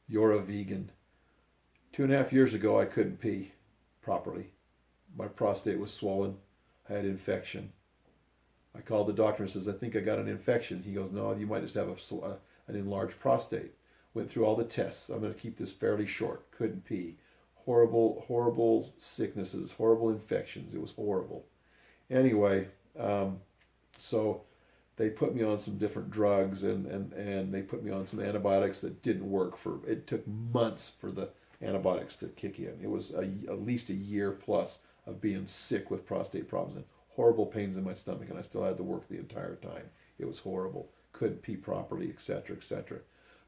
You're a vegan. 2.5 years ago, I couldn't pee properly. My prostate was swollen. I had infection. I called the doctor and says, I think I got an infection. He goes, no, you might just have an enlarged prostate. Went through all the tests. I'm going to keep this fairly short. Couldn't pee. Horrible, horrible sicknesses, horrible infections. It was horrible. Anyway, so they put me on some different drugs and they put me on some antibiotics that didn't work it took months for the antibiotics to kick in. It was at least a year plus of being sick with prostate problems and horrible pains in my stomach, and I still had to work the entire time. It was horrible. Couldn't pee properly, etc., etc.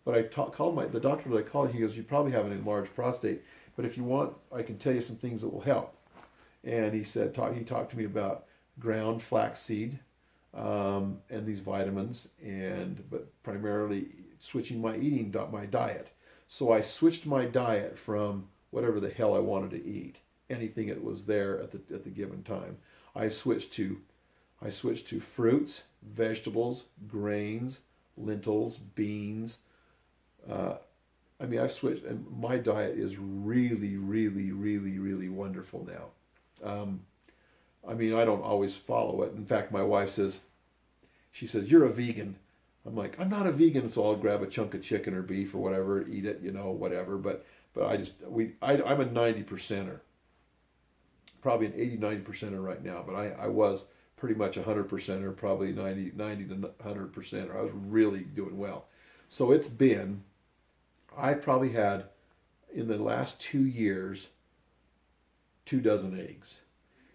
But called the doctor that I called. He goes, "You probably have an enlarged prostate, but if you want, I can tell you some things that will help." And he said, he talked to me about ground flaxseed and these vitamins, but primarily switching my diet. So I switched my diet from whatever the hell I wanted to eat, anything that was there at the given time. I switched to fruits, vegetables, grains, lentils, beans. I've switched, and my diet is really, really, really, really wonderful now. I don't always follow it. In fact, my wife says, "You're a vegan." I'm like, "I'm not a vegan," so I'll grab a chunk of chicken or beef or whatever, eat it, whatever. But I'm a 90%er, probably an 80-90%er right now. But I was pretty much 100%er, probably 90 to 100%er. I was really doing well. So I probably had in the last 2 years 2 dozen eggs.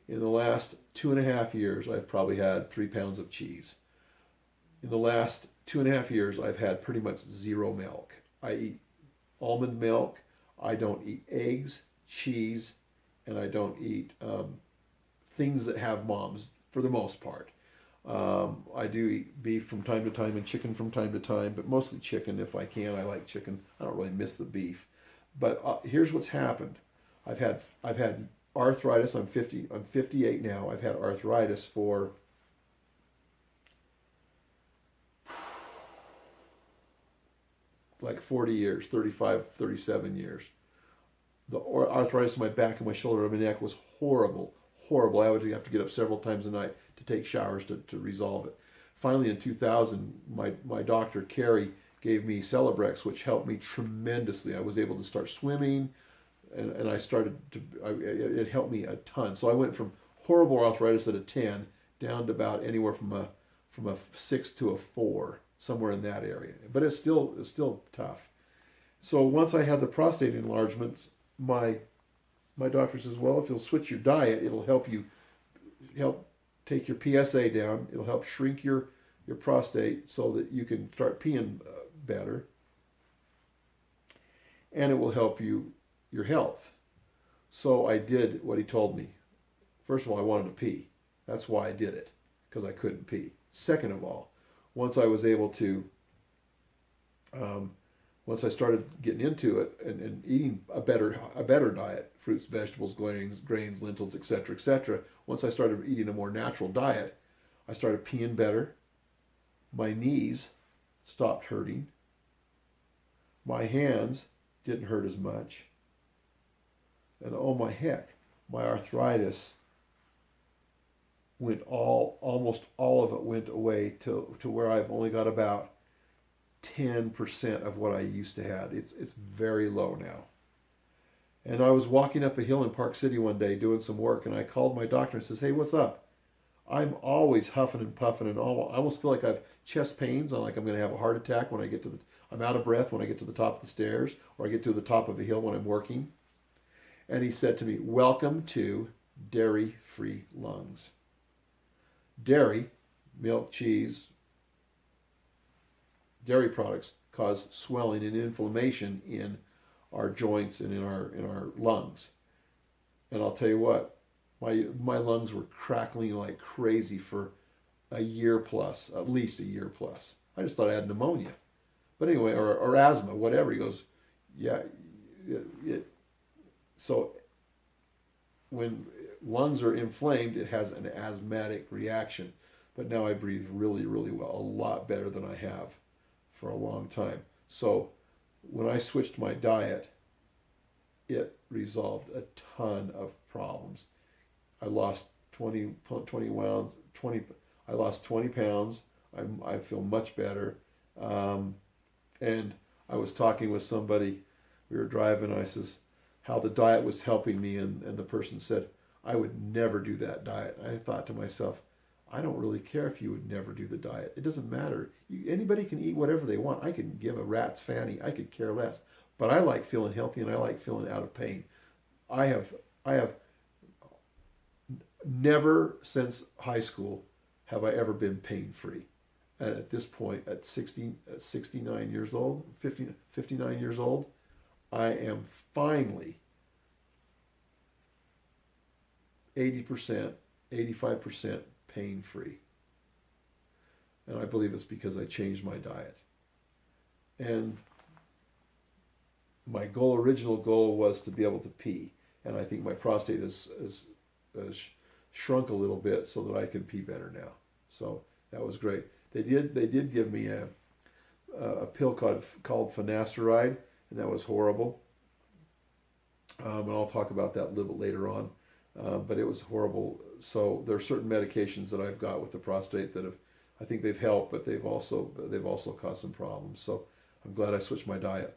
In the last 2.5 years, I've probably had 3 pounds of cheese. In the last 2.5 years, I've had pretty much zero milk. I eat almond milk. I don't eat eggs, cheese, and I don't eat things that have moms for the most part. I do eat beef from time to time and chicken from time to time, but mostly chicken if I can. I like chicken. I don't really miss the beef. But here's what's happened. I've had arthritis. I'm 50. I'm 58 now. I've had arthritis for like 40 years, 35, 37 years. The arthritis in my back and my shoulder and my neck was horrible, horrible. I would have to get up several times a night to take showers to resolve it. Finally, in 2000, my doctor, Carrie, gave me Celebrex, which helped me tremendously. I was able to start swimming, and it helped me a ton. So I went from horrible arthritis at a 10 down to about anywhere from a 6 to a 4, somewhere in that area. But it's still tough. So once I had the prostate enlargements, my doctor says, well, if you'll switch your diet, it'll help take your PSA down. It'll help shrink your prostate so that you can start peeing better, and it will help your health. So I did what he told me. First of all, I wanted to pee. That's why I did it, because I couldn't pee. Second of all, once I was able to, once I started getting into it and eating a better diet, fruits, vegetables, grains, lentils, etc., etc. Once I started eating a more natural diet, I started peeing better. My knees stopped hurting. My hands didn't hurt as much. And oh my heck, my arthritis almost all of it went away to where I've only got about 10% of what I used to have. It's very low now. And I was walking up a hill in Park City one day doing some work, and I called my doctor and says, "Hey, what's up?" I'm always huffing and puffing, and I almost feel like I have chest pains. I'm like I'm going to have a heart attack when I'm out of breath when I get to the top of the stairs, or I get to the top of a hill when I'm working. And he said to me, "Welcome to dairy-free lungs." Dairy, milk, cheese, dairy products cause swelling and inflammation in our joints and in our lungs. And I'll tell you what, my lungs were crackling like crazy for a year plus, at least a year plus. I just thought I had pneumonia. But anyway, or asthma, whatever. He goes, yeah. So when lungs are inflamed, it has an asthmatic reaction. But now I breathe really, really well, a lot better than I have for a long time. So when I switched my diet, it resolved a ton of problems. I lost 20 pounds, 20, I lost 20 pounds. I feel much better. Um, and I was talking with somebody, we were driving, and I says, how the diet was helping me. And the person said, I would never do that diet. I thought to myself, I don't really care if you would never do the diet. It doesn't matter. Anybody can eat whatever they want. I can give a rat's fanny. I could care less. But I like feeling healthy, and I like feeling out of pain. I have never since high school have I ever been pain free. And at this point, at 69 years old, 59 years old, I am finally 80%, 85% pain free. And I believe it's because I changed my diet. And my original goal was to be able to pee. And I think my prostate has shrunk a little bit so that I can pee better now. So that was great. They did give me a pill called finasteride, and that was horrible. And I'll talk about that a little bit later on. But it was horrible. So there are certain medications that I've got with the prostate that I think they've helped, but they've also caused some problems. So I'm glad I switched my diet.